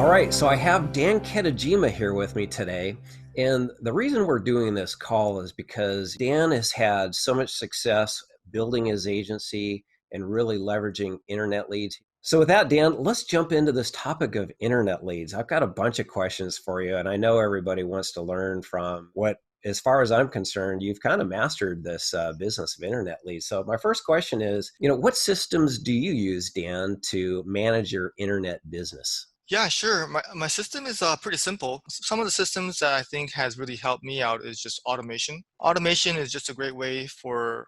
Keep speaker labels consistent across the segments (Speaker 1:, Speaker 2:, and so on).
Speaker 1: All right, so I have Dan Kitajima here with me today. And the reason we're doing this call is because Dan has had so much success building his agency and really leveraging internet leads. So, with that, Dan, let's jump into this topic of internet leads. I've got a bunch of questions for you, and I know everybody wants to learn from what, as far as I'm concerned, you've kind of mastered this business of internet leads. So, my first question is, what systems do you use, Dan, to manage your internet business?
Speaker 2: Yeah, sure. My system is pretty simple. Some of the systems that I think has really helped me out is just automation. Automation is just a great way for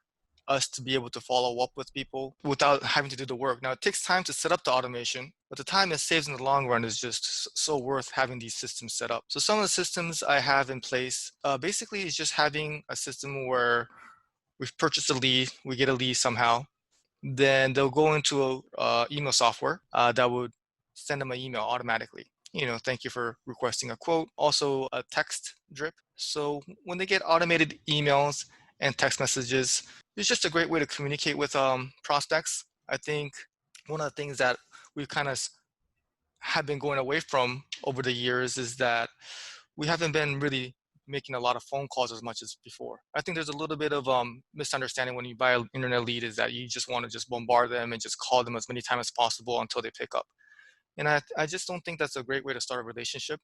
Speaker 2: us to be able to follow up with people without having to do the work. Now, it takes time to set up the automation, but the time it saves in the long run is just so worth having these systems set up. So some of the systems I have in place basically is just having a system where we've purchased a lead, we get a lead somehow, then they'll go into a email software that would send them an email automatically. Thank you for requesting a quote. Also, a text drip. So when they get automated emails and text messages, it's just a great way to communicate with prospects. I think one of the things that we kind of have been going away from over the years is that we haven't been really making a lot of phone calls as much as before. I think there's a little bit of misunderstanding when you buy an internet lead is that you just want to just bombard them and just call them as many times as possible until they pick up. And I just don't think that's a great way to start a relationship,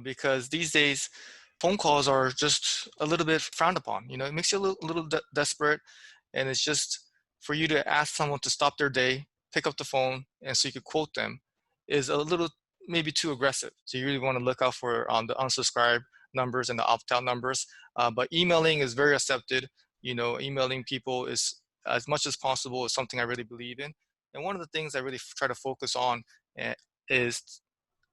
Speaker 2: because these days phone calls are just a little bit frowned upon. It makes you a little desperate, and it's just for you to ask someone to stop their day, pick up the phone, and so you could quote them is a little maybe too aggressive. So you really want to look out for the unsubscribe numbers and the opt-out numbers. But emailing is very accepted. Emailing people is as much as possible is something I really believe in. And one of the things I really try to focus on eh, is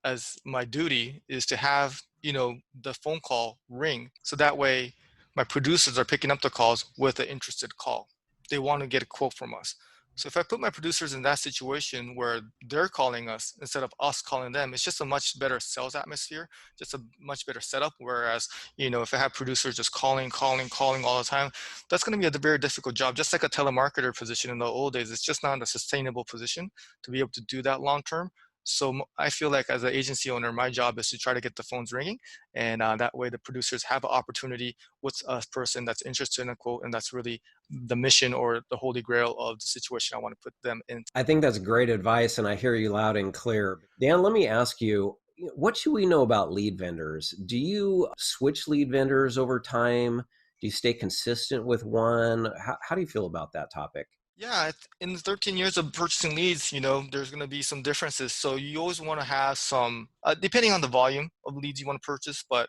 Speaker 2: as my duty is to have the phone call ring, so that way my producers are picking up the calls with an interested call. They want to get a quote from us. So if I put my producers in that situation where they're calling us instead of us calling them, it's just a much better sales atmosphere, just a much better setup. Whereas, if I have producers just calling all the time, that's going to be a very difficult job. Just like a telemarketer position in the old days, it's just not a sustainable position to be able to do that long term. So I feel like as an agency owner, my job is to try to get the phones ringing, and that way the producers have an opportunity with a person that's interested in a quote, and that's really the mission or the holy grail of the situation I want to put them in.
Speaker 1: I think that's great advice, and I hear you loud and clear. Dan, let me ask you, what should we know about lead vendors? Do you switch lead vendors over time? Do you stay consistent with one? How do you feel about that topic?
Speaker 2: Yeah, in the 13 years of purchasing leads, there's going to be some differences. So you always want to have some, depending on the volume of leads you want to purchase, but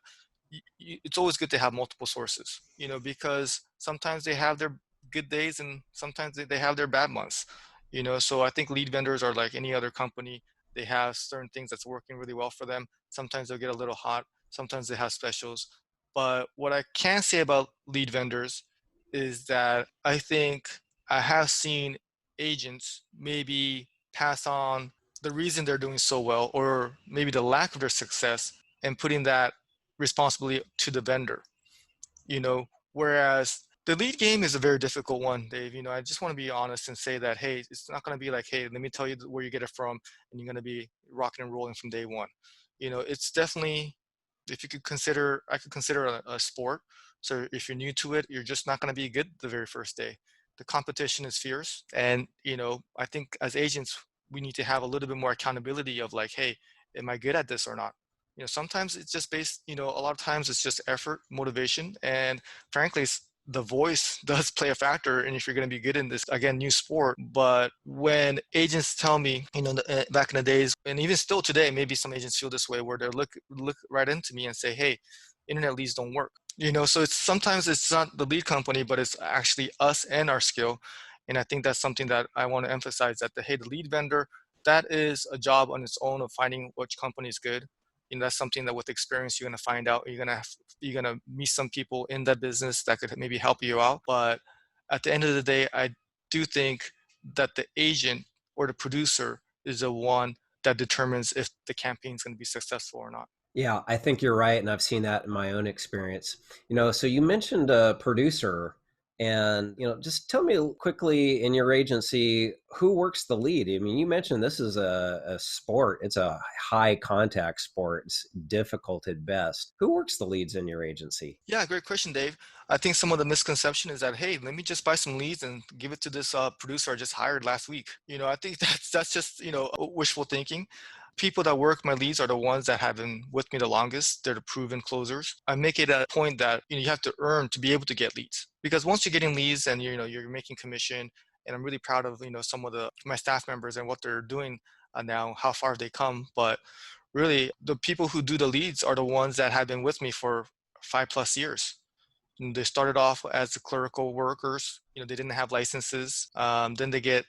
Speaker 2: it's always good to have multiple sources, because sometimes they have their good days and sometimes they have their bad months, So I think lead vendors are like any other company. They have certain things that's working really well for them. Sometimes they'll get a little hot. Sometimes they have specials. But what I can say about lead vendors is that I think I have seen agents maybe pass on the reason they're doing so well, or maybe the lack of their success, and putting that responsibility to the vendor, whereas the lead game is a very difficult one, Dave. I just want to be honest and say that, hey, it's not going to be like, hey, let me tell you where you get it from, and you're going to be rocking and rolling from day one. It's definitely, if you could consider, I could consider a sport. So if you're new to it, you're just not going to be good the very first day. The competition is fierce. And, I think as agents, we need to have a little bit more accountability of like, hey, am I good at this or not? Sometimes it's just based, a lot of times it's just effort, motivation, and frankly, the voice does play a factor. And if you're going to be good in this, again, new sport. But when agents tell me, back in the days, and even still today, maybe some agents feel this way, where they look right into me and say, hey, internet leads don't work. So it's sometimes it's not the lead company, but it's actually us and our skill. And I think that's something that I want to emphasize, that the lead vendor, that is a job on its own of finding which company is good. That's something that with experience you're going to find out. You're going to meet some people in that business that could maybe help you out. But at the end of the day, I do think that the agent or the producer is the one that determines if the campaign is going to be successful or not.
Speaker 1: Yeah, I think you're right, and I've seen that in my own experience. So you mentioned a producer. And, just tell me quickly in your agency, who works the lead? I mean, you mentioned this is a sport. It's a high contact sport. It's difficult at best. Who works the leads in your agency?
Speaker 2: Yeah, great question, Dave. I think some of the misconception is that, hey, let me just buy some leads and give it to this producer I just hired last week. I think that's just wishful thinking. People that work my leads are the ones that have been with me the longest. They're the proven closers. I make it a point that you have to earn to be able to get leads, because once you're getting leads and you're making commission, and I'm really proud of some of the my staff members and what they're doing now, how far they come. But really, the people who do the leads are the ones that have been with me for 5+ years. And they started off as clerical workers. They didn't have licenses. Then they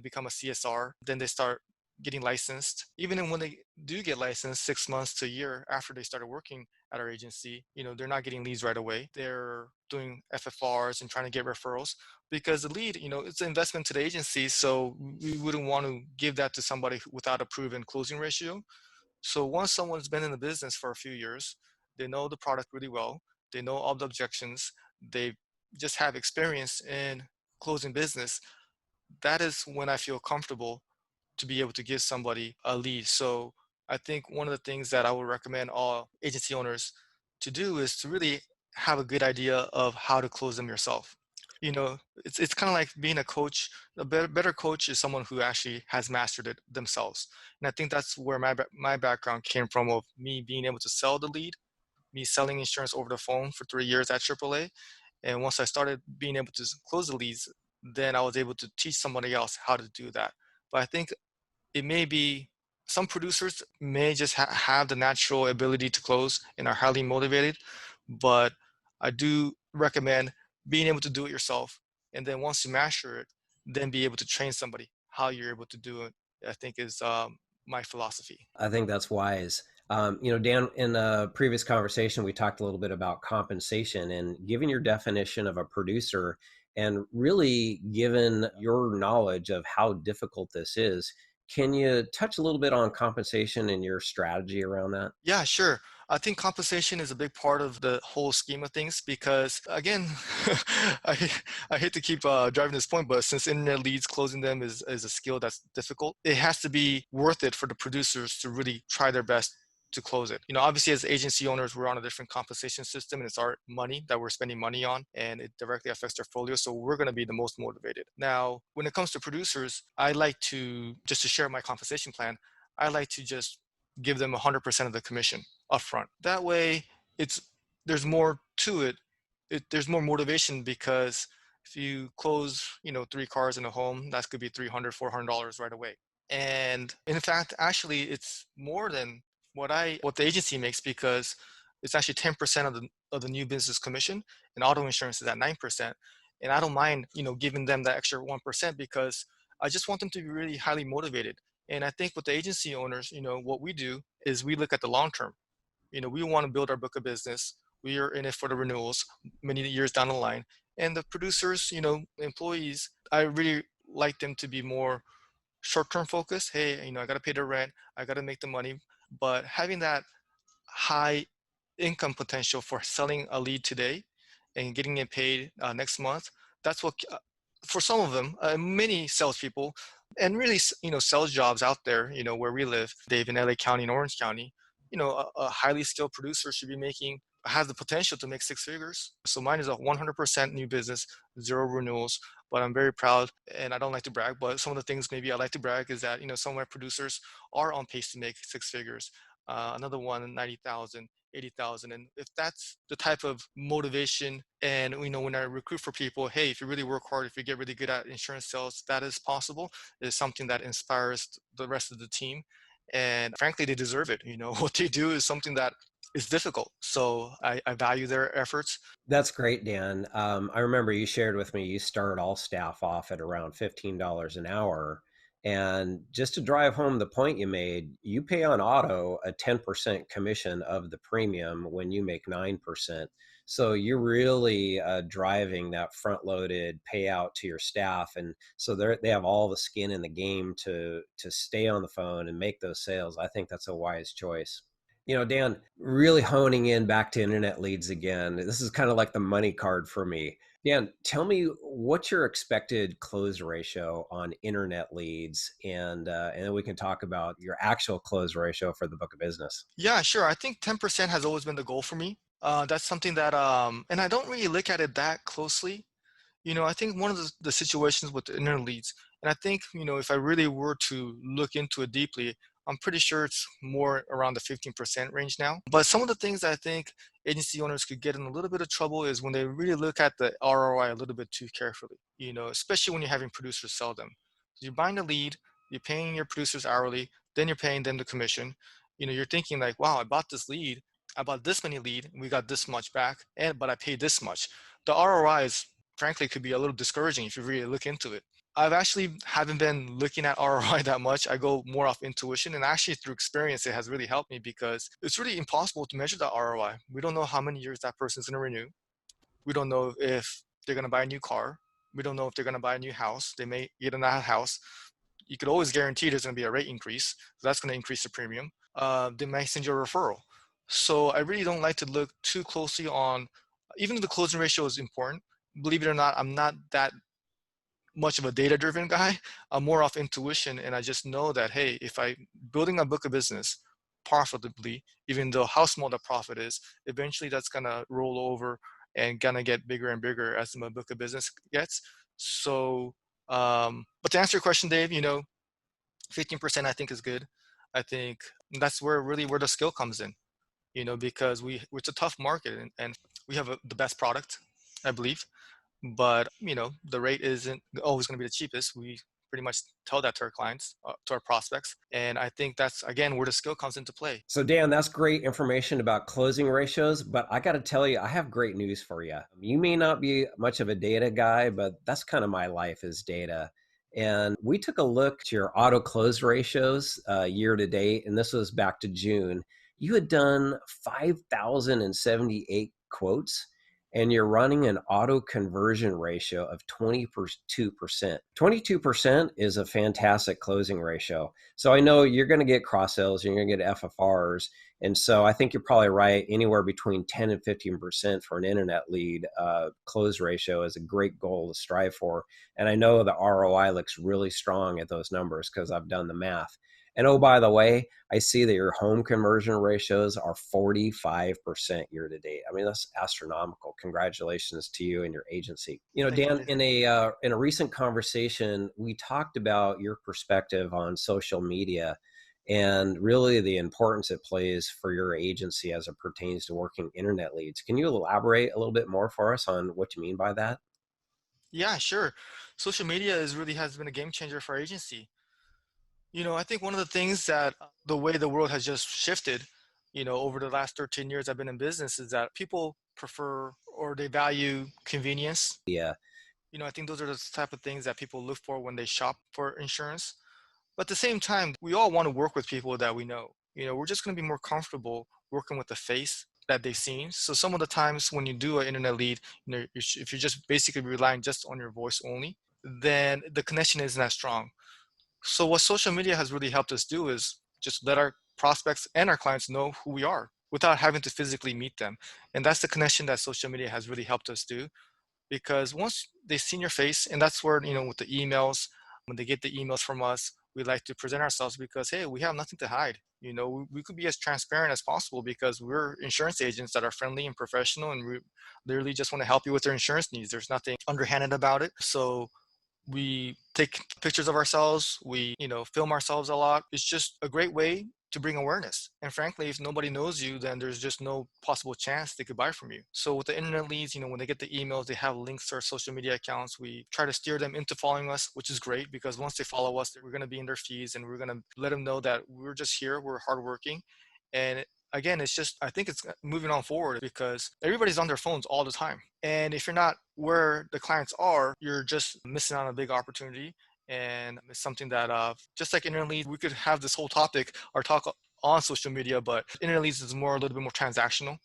Speaker 2: become a CSR. Then they start getting licensed. Even when they do get licensed, 6 months to a year after they started working at our agency, they're not getting leads right away. They're doing FFRs and trying to get referrals, because the lead, it's an investment to the agency. So we wouldn't want to give that to somebody without a proven closing ratio. So once someone's been in the business for a few years, they know the product really well, they know all the objections, they just have experience in closing business, that is when I feel comfortable to be able to give somebody a lead. So I think one of the things that I would recommend all agency owners to do is to really have a good idea of how to close them yourself. It's kind of like being a coach. A better coach is someone who actually has mastered it themselves. And I think that's where my background came from, of me being able to sell the lead, me selling insurance over the phone for 3 years at AAA. And once I started being able to close the leads, then I was able to teach somebody else how to do that. But I think it may be some producers may just have the natural ability to close and are highly motivated, but I do recommend being able to do it yourself. And then once you master it, then be able to train somebody how you're able to do it. I think is my philosophy.
Speaker 1: I think that's wise. Dan, in a previous conversation, we talked a little bit about compensation and given your definition of a producer and really given your knowledge of how difficult this is. Can you touch a little bit on compensation and your strategy around that?
Speaker 2: Yeah, sure. I think compensation is a big part of the whole scheme of things, because, again, I, I hate to keep driving this point, but since internet leads, closing them is a skill that's difficult. It has to be worth it for the producers to really try their best to close it. Obviously, as agency owners, we're on a different compensation system, and it's our money that we're spending money on, and it directly affects their folio. So we're going to be the most motivated. Now, when it comes to producers, I like to, just to share my compensation plan, I like to just give them 100% of the commission upfront. That way, it's there's more to it. There's more motivation, because if you close, 3 cars in a home, that could be $300, $400 right away. And in fact, actually, it's more than what the agency makes, because it's actually 10% of the new business commission, and auto insurance is at 9%. And I don't mind, giving them that extra 1%, because I just want them to be really highly motivated. And I think with the agency owners, what we do is we look at the long term. We want to build our book of business. We are in it for the renewals many years down the line. And the producers, employees, I really like them to be more short-term focused. Hey, I got to pay the rent, I got to make the money. But having that high income potential for selling a lead today and getting it paid next month, that's what, for some of them, many salespeople, and really, sales jobs out there, where we live, Dave, in LA County and Orange County, a highly skilled producer should be making, has the potential to make 6 figures. So mine is a 100% new business, zero renewals. But I'm very proud, and I don't like to brag, but some of the things maybe I like to brag is that, some of my producers are on pace to make 6 figures. Another one, 90,000, 80,000. And if that's the type of motivation, and when I recruit for people, hey, if you really work hard, if you get really good at insurance sales, that is possible, is something that inspires the rest of the team. And frankly, they deserve it. What they do is something that is difficult. So I value their efforts.
Speaker 1: That's great, Dan. I remember you shared with me you start all staff off at around $15 an hour. And just to drive home the point you made, you pay on auto a 10% commission of the premium when you make 9%. So you're really driving that front loaded payout to your staff. And so they have all the skin in the game to stay on the phone and make those sales. I think that's a wise choice. Dan, really honing in back to internet leads again. This is kind of like the money card for me. Dan, tell me what's your expected close ratio on internet leads, and then we can talk about your actual close ratio for the book of business.
Speaker 2: Yeah, sure. I think 10% has always been the goal for me. That's something that, and I don't really look at it that closely. I think one of the situations with the internet leads, and I think, if I really were to look into it deeply, I'm pretty sure it's more around the 15% range now. But some of the things that I think agency owners could get in a little bit of trouble is when they really look at the ROI a little bit too carefully, especially when you're having producers sell them. You're buying a lead, you're paying your producers hourly, then you're paying them the commission. You're thinking like, wow, I bought this lead, I bought this many lead, and we got this much back, and but I paid this much. The ROI is frankly could be a little discouraging if you really look into it. I've actually haven't been looking at ROI that much. I go more off intuition, and actually through experience, it has really helped me because it's really impossible to measure the ROI. We don't know how many years that person's going to renew. We don't know if they're going to buy a new car. We don't know if they're going to buy a new house. They may get in that house. You could always guarantee there's going to be a rate increase. So that's going to increase the premium. They may send you a referral. So I really don't like to look too closely on, even though the closing ratio is important, believe it or not, I'm not that much of a data driven guy. I'm more off intuition. And I just know that, hey, if I building a book of business profitably, even though how small the profit is, eventually that's going to roll over and going to get bigger and bigger as my book of business gets. So, but to answer your question, Dave, 15% I think is good. I think that's where really where the skill comes in, because it's a tough market, and we have the best product, I believe, but the rate isn't always going to be the cheapest. We pretty much tell that to our clients, to our prospects, and I think that's again where the skill comes into play.
Speaker 1: So, Dan, that's great information about closing ratios, but I got to tell you, I have great news for you. You may not be much of a data guy, but that's kind of my life is data. And we took a look at your auto close ratios year to date, and this was back to June. You had done 5,078 quotes, and you're running an auto conversion ratio of 22%. 22% is a fantastic closing ratio. So I know you're going to get cross sales, you're going to get FFRs. And so I think you're probably right. Anywhere between 10 and 15% for an internet lead close ratio is a great goal to strive for. And I know the ROI looks really strong at those numbers because I've done the math. And oh, by the way, I see that your home conversion ratios are 45% year to date. I mean, that's astronomical. Congratulations to you and your agency.
Speaker 2: Thank you,
Speaker 1: Dan,
Speaker 2: Dave.
Speaker 1: in a recent conversation, we talked about your perspective on social media and really the importance it plays for your agency as it pertains to working internet leads. Can you elaborate a little bit more for us on what you mean by that?
Speaker 2: Yeah, sure. Social media is really has been a game changer for our agency. I think one of the things that the way the world has just shifted, over the last 13 years I've been in business is that people prefer or they value convenience.
Speaker 1: Yeah.
Speaker 2: I think those are the type of things that people look for when they shop for insurance. But at the same time, we all want to work with people that we know. We're just going to be more comfortable working with the face that they've seen. So some of the times when you do an internet lead, if you're just basically relying just on your voice only, then the connection isn't as strong. So what social media has really helped us do is just let our prospects and our clients know who we are without having to physically meet them. And that's the connection that social media has really helped us do, because once they've seen your face, and that's where, with the emails, when they get the emails from us, we like to present ourselves because, hey, we have nothing to hide. We could be as transparent as possible because we're insurance agents that are friendly and professional, and we literally just want to help you with their insurance needs. There's nothing underhanded about it. So we take pictures of ourselves, we film ourselves a lot. It's just a great way to bring awareness, and frankly, if nobody knows you, then there's just no possible chance they could buy from you. So with the internet leads, when they get the emails, they have links to our social media accounts. We try to steer them into following us, which is great because once they follow us, we're going to be in their feeds, and we're going to let them know that we're just here, we're hardworking. And again, it's just, I think it's moving on forward because everybody's on their phones all the time, and if you're not where the clients are, you're just missing out on a big opportunity. And it's something that just like internet leads, we could have this whole topic or talk on social media, but internet leads is more a little bit more transactional.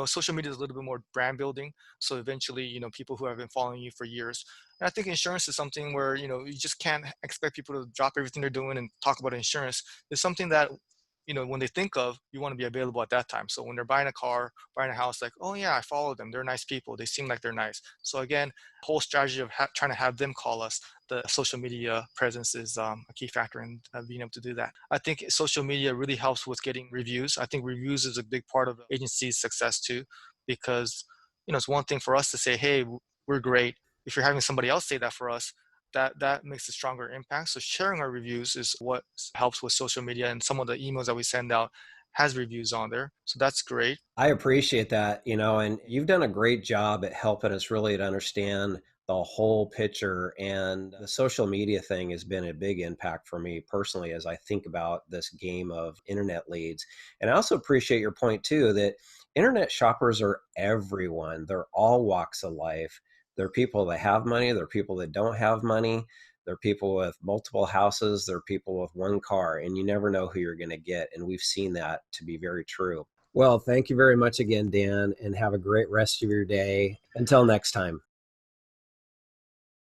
Speaker 2: Social media is a little bit more brand building, so eventually, people who have been following you for years. And I think insurance is something where you just can't expect people to drop everything they're doing and talk about insurance. It's something that when they think of, you want to be available at that time. So when they're buying a car, buying a house, like, oh yeah, I follow them. They're nice people. They seem like they're nice. So again, whole strategy of trying to have them call us, the social media presence is a key factor in being able to do that. I think social media really helps with getting reviews. I think reviews is a big part of the agency's success too, because it's one thing for us to say, hey, we're great. If you're having somebody else say that for us, that makes a stronger impact. So sharing our reviews is what helps with social media, and some of the emails that we send out has reviews on there. So that's great.
Speaker 1: I appreciate that, and you've done a great job at helping us really to understand the whole picture. And the social media thing has been a big impact for me personally as I think about this game of internet leads. And I also appreciate your point too that internet shoppers are everyone. They're all walks of life. They're people that have money, they're people that don't have money. They're people with multiple houses, they're people with one car, and you never know who you're going to get. And we've seen that to be very true. Well, thank you very much again, Dan, and have a great rest of your day. Until next time.